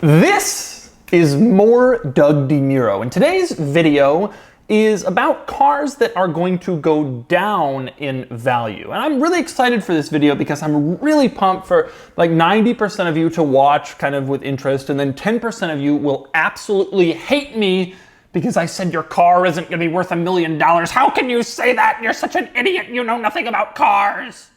This is more Doug DeMuro, and today's video is about cars that are going to go down in value. And I'm really excited for this video because I'm really pumped for like 90% of you to watch kind of with interest, and then 10% of you will absolutely hate me because I said your car isn't going to be worth $1 million. How can you say that? You're such an idiot. You know nothing about cars.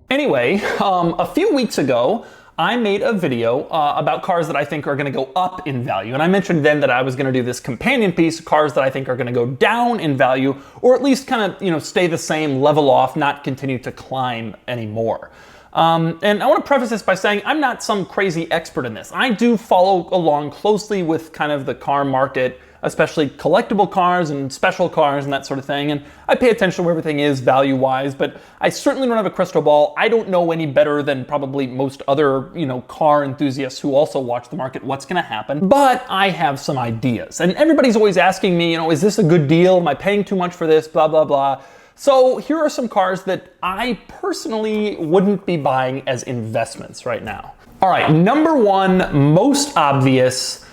Anyway, a few weeks ago, I made a video about cars that I think are going to go up in value. And I mentioned then that I was going to do this companion piece, cars that I think are going to go down in value, or at least kind of, stay the same, level off, not continue to climb anymore. And I want to preface this by saying I'm not some crazy expert in this. I do follow along closely with kind of the car market, especially collectible cars and special cars and that sort of thing. And I pay attention to where everything is value-wise, but I certainly don't have a crystal ball. I don't know any better than probably most other, car enthusiasts who also watch the market what's going to happen. But I have some ideas. And everybody's always asking me, is this a good deal? Am I paying too much for this? Blah, blah, blah. So here are some cars that I personally wouldn't be buying as investments right now. All right, number one, most obvious,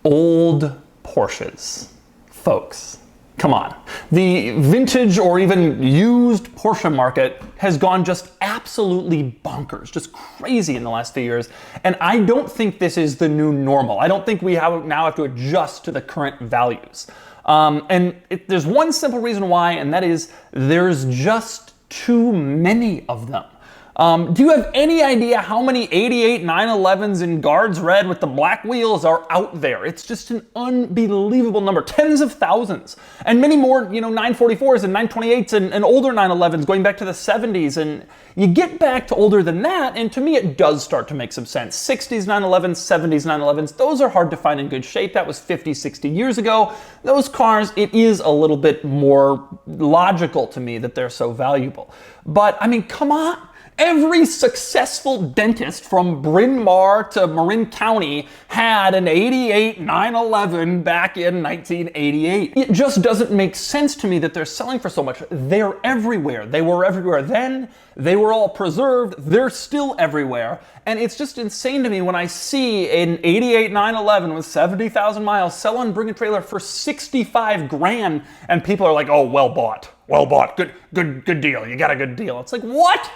old Porsches. Folks, come on. The vintage or even used Porsche market has gone just absolutely bonkers, just crazy in the last few years. And I don't think this is the new normal. I don't think we now have to adjust to the current values. There's one simple reason why, and that is there's just too many of them. Do you have any idea how many 88 911s in guards red with the black wheels are out there? It's just an unbelievable number, tens of thousands, and many more, 944s and 928s and older 911s going back to the 70s. And you get back to older than that, and to me it does start to make some sense. 60s 911s, 70s 911s, those are hard to find in good shape. That was 50, 60 years ago. Those cars, it is a little bit more logical to me that they're so valuable. But I mean, come on. Every successful dentist from Bryn Mawr to Marin County had an 88 911 back in 1988. It just doesn't make sense to me that they're selling for so much. They're everywhere. They were everywhere then. They were all preserved. They're still everywhere. And it's just insane to me when I see an 88 911 with 70,000 miles sell on Bring a Trailer for 65 grand, and people are like, oh, well bought, good deal. You got a good deal. It's like, what?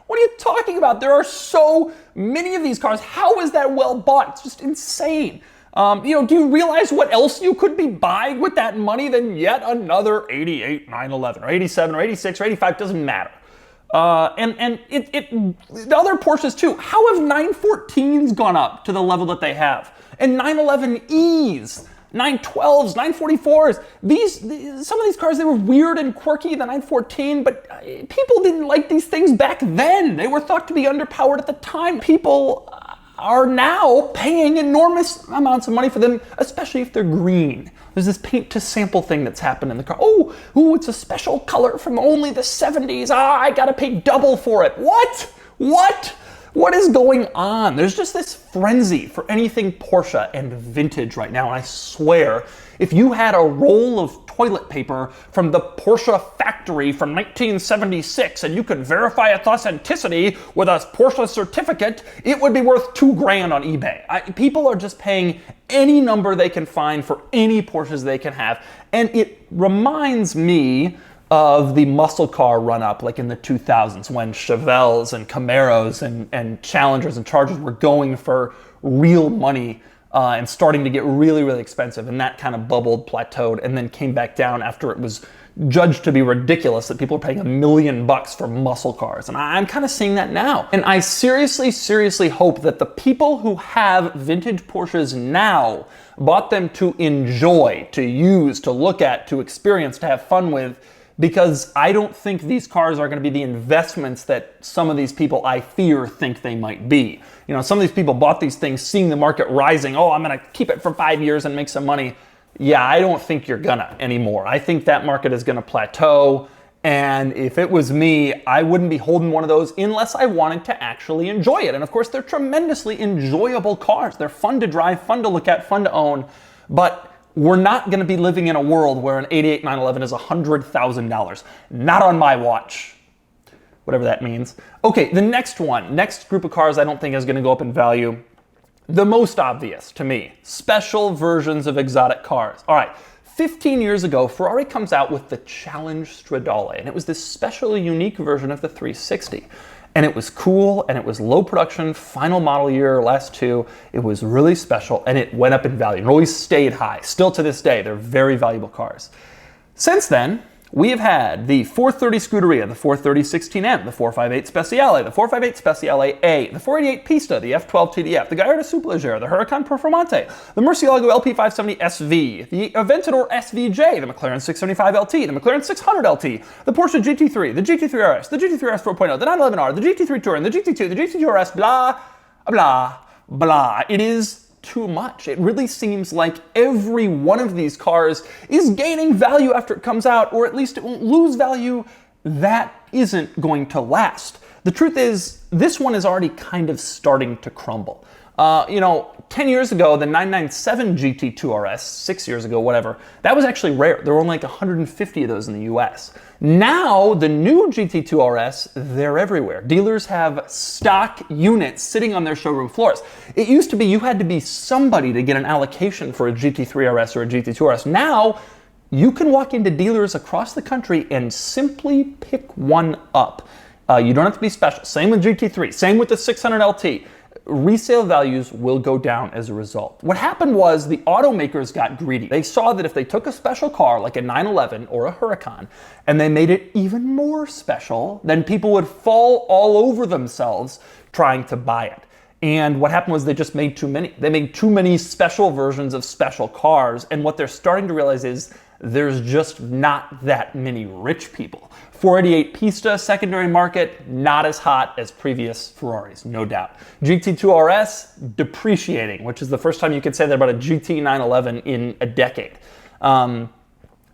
What are you talking about? There are so many of these cars. How is that well bought? It's just insane. Do you realize what else you could be buying with that money than yet another 88 911 or 87 or 86 or 85? Doesn't matter. The other Porsches too. How have 914s gone up to the level that they have? And 911Es. 912s, 944s. Some of these cars, they were weird and quirky, the 914, but people didn't like these things back then. They were thought to be underpowered at the time. People are now paying enormous amounts of money for them, especially if they're green. There's this paint to sample thing that's happened in the car. Oh, it's a special color from only the 70s. I gotta pay double for it. What is going on? There's just this frenzy for anything Porsche and vintage right now. And I swear, if you had a roll of toilet paper from the Porsche factory from 1976 and you could verify its authenticity with a Porsche certificate, it would be worth $2 grand on eBay. People are just paying any number they can find for any Porsches they can have. And it reminds me of the muscle car run-up like in the 2000s when Chevelles and Camaros and Challengers and Chargers were going for real money and starting to get really, really expensive. And that kind of bubbled, plateaued, and then came back down after it was judged to be ridiculous that people are paying $1 million for muscle cars. And I'm kind of seeing that now. And I seriously, seriously hope that the people who have vintage Porsches now bought them to enjoy, to use, to look at, to experience, to have fun with, because I don't think these cars are going to be the investments that some of these people I fear think they might be. Some of these people bought these things seeing the market rising. Oh, I'm going to keep it for 5 years and make some money. Yeah, I don't think you're gonna anymore. I think that market is going to plateau. And if it was me, I wouldn't be holding one of those unless I wanted to actually enjoy it. And of course, they're tremendously enjoyable cars. They're fun to drive, fun to look at, fun to own. But we're not going to be living in a world where an 88 911 is $100,000. Not on my watch. whatever that means. Okay, the next group of cars I don't think is going to go up in value. The most obvious to me, special versions of exotic cars. All right, 15 years ago, Ferrari comes out with the Challenge Stradale, and it was this special, unique version of the 360. And it was cool, and it was low production, final model year, last two. It was really special, and it went up in value. It always stayed high. Still to this day, they're very valuable cars. Since then, we have had the 430 Scuderia, the 430 16M, the 458 Speciale, the 458 Speciale A, the 488 Pista, the F12 TDF, the Gallardo Superleggera, the Huracan Performante, the Murcielago LP570 SV, the Aventador SVJ, the McLaren 675 LT, the McLaren 600 LT, the Porsche GT3, the GT3 RS, the GT3 RS 4.0, the 911R, the GT3 Touring, the GT2, the GT2 RS, blah, blah, blah. It is too much. It really seems like every one of these cars is gaining value after it comes out, or at least it won't lose value. That isn't going to last. The truth is, this one is already kind of starting to crumble. 10 years ago, the 997 GT2 RS, 6 years ago, whatever, that was actually rare. There were only like 150 of those in the US. Now, the new GT2 RS, they're everywhere. Dealers have stock units sitting on their showroom floors. It used to be you had to be somebody to get an allocation for a GT3 RS or a GT2 RS. Now, you can walk into dealers across the country and simply pick one up. You don't have to be special. Same with GT3, same with the 600 LT. Resale values will go down as a result. What happened was the automakers got greedy. They saw that if they took a special car like a 911 or a Huracan and they made it even more special, then people would fall all over themselves trying to buy it. And what happened was they just made too many. They made too many special versions of special cars, and what they're starting to realize is there's just not that many rich people. 488 Pista secondary market, not as hot as previous Ferraris, no doubt. GT2 RS, depreciating, which is the first time you could say that about a GT 911 in a decade.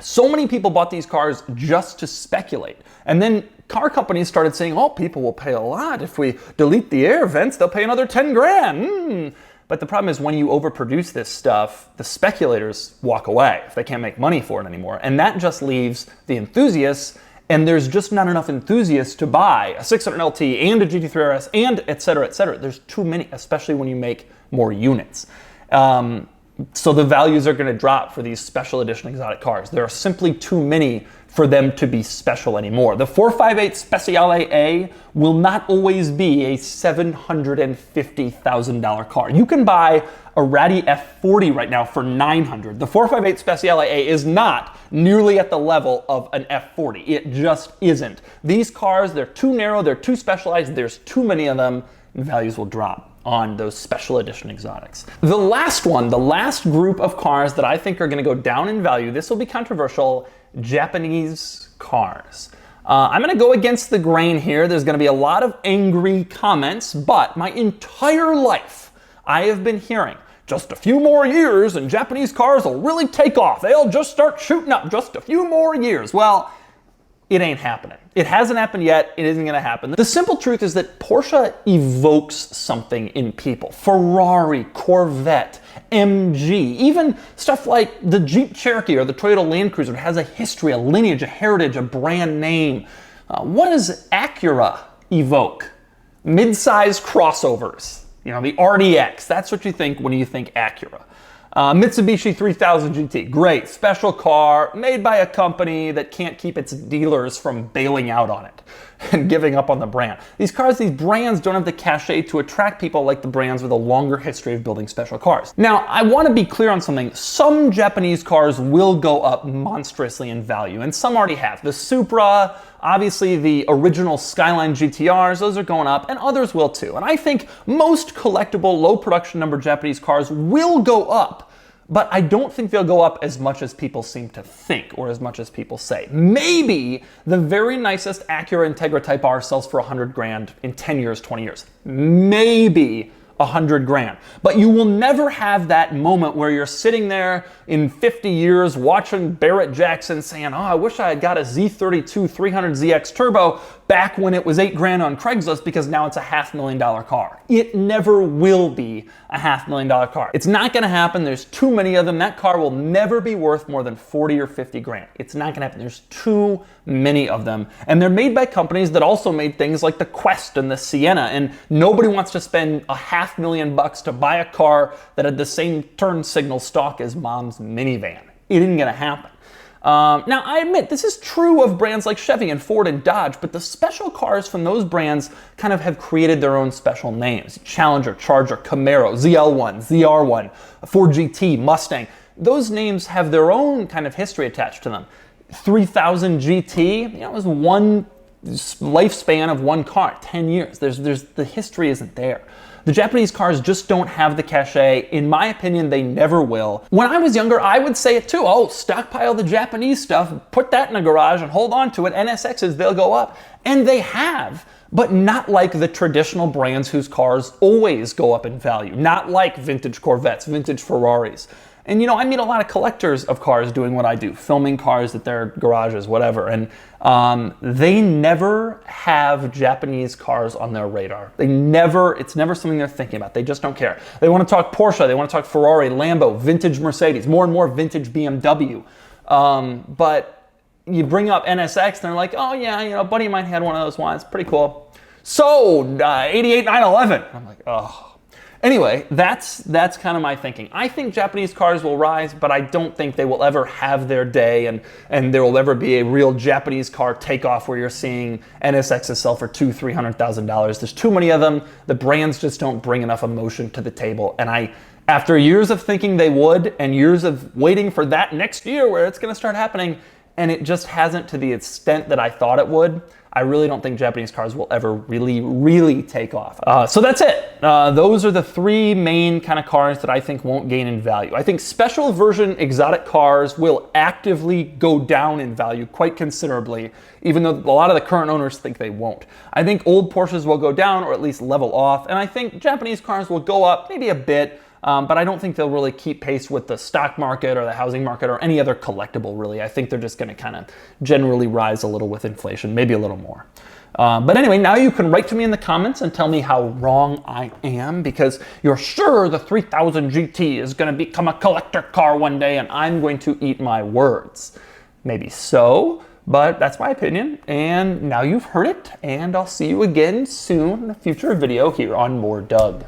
So many people bought these cars just to speculate. And then car companies started saying, oh, people will pay a lot. If we delete the air vents, they'll pay another 10 grand. But the problem is when you overproduce this stuff, the speculators walk away if they can't make money for it anymore. And that just leaves the enthusiasts, and there's just not enough enthusiasts to buy a 600 LT and a GT3 RS and et cetera, et cetera. There's too many, especially when you make more units. So the values are going to drop for these special edition exotic cars. There are simply too many for them to be special anymore. The 458 Speciale A will not always be a $750,000 car. You can buy a ratty F40 right now for $900. The 458 Speciale A is not nearly at the level of an F40. It just isn't. These cars, they're too narrow, they're too specialized, there's too many of them, and values will drop on those special edition exotics. The last group of cars that I think are going to go down in value, this will be controversial, Japanese cars. I'm going to go against the grain here. There's going to be a lot of angry comments, but my entire life I have been hearing, just a few more years and Japanese cars will really take off. They'll just start shooting up, just a few more years. Well, it ain't happening. It hasn't happened yet. It isn't going to happen. The simple truth is that Porsche evokes something in people. Ferrari, Corvette, MG, even stuff like the Jeep Cherokee or the Toyota Land Cruiser has a history, a lineage, a heritage, a brand name. What does Acura evoke? Mid-size crossovers. You know, the RDX. That's what you think when you think Acura. Mitsubishi 3000 GT, great, special car made by a company that can't keep its dealers from bailing out on it and giving up on the brand. These cars, these brands don't have the cachet to attract people like the brands with a longer history of building special cars. Now, I want to be clear on something. Some Japanese cars will go up monstrously in value, and some already have. The Supra, obviously the original Skyline GTRs, those are going up, and others will too. And I think most collectible, low production number Japanese cars will go up, but I don't think they'll go up as much as people seem to think, or as much as people say. Maybe the very nicest Acura Integra Type R sells for 100 grand in 10 years, 20 years. Maybe 100 grand. But you will never have that moment where you're sitting there in 50 years watching Barrett Jackson saying, oh, I wish I had got a Z32 300ZX Turbo back when it was $8,000 on Craigslist because now it's a $500,000 car. It never will be a $500,000 car. It's not gonna happen. There's too many of them. That car will never be worth more than 40 or 50 grand. It's not gonna happen. There's too many of them. And they're made by companies that also made things like the Quest and the Sienna, and nobody wants to spend $500,000 to buy a car that had the same turn signal stock as mom's minivan. It isn't gonna happen. Now, I admit, this is true of brands like Chevy and Ford and Dodge, but the special cars from those brands kind of have created their own special names. Challenger, Charger, Camaro, ZL1, ZR1, Ford GT, Mustang. Those names have their own kind of history attached to them. 3000 GT, you know, it was one lifespan of one car, 10 years. The history isn't there. The Japanese cars just don't have the cachet. In my opinion, they never will. When I was younger, I would say it too. Oh, stockpile the Japanese stuff, put that in a garage and hold on to it. NSXs, they'll go up. And they have, but not like the traditional brands whose cars always go up in value. Not like vintage Corvettes, vintage Ferraris. And you know, I meet a lot of collectors of cars doing what I do, filming cars at their garages, whatever. And they never have Japanese cars on their radar. It's never something they're thinking about. They just don't care. They want to talk Porsche, they want to talk Ferrari, Lambo, vintage Mercedes, more and more vintage BMW. But you bring up NSX and they're like, oh yeah, you know, a buddy of mine had one of those ones, pretty cool. Sold, 88 911. I'm like, oh. Anyway, that's kind of my thinking. I think Japanese cars will rise, but I don't think they will ever have their day, and there will ever be a real Japanese car takeoff where you're seeing NSXs sell for $200,000-$300,000. There's too many of them. The brands just don't bring enough emotion to the table. And after years of thinking they would, and years of waiting for that next year where it's gonna start happening, and it just hasn't to the extent that I thought it would, I really don't think Japanese cars will ever really take off. So that's it. Those are the three main kind of cars that I think won't gain in value. I think special version exotic cars will actively go down in value quite considerably, even though a lot of the current owners think they won't. I think old Porsches will go down or at least level off, and I think Japanese cars will go up maybe a bit, but I don't think they'll really keep pace with the stock market or the housing market or any other collectible, really. I think they're just gonna kind of generally rise a little with inflation, maybe a little more. But anyway, now you can write to me in the comments and tell me how wrong I am, because you're sure the 3000 GT is gonna become a collector car one day and I'm going to eat my words. Maybe so, but that's my opinion. And now you've heard it, and I'll see you again soon in a future video here on More Doug.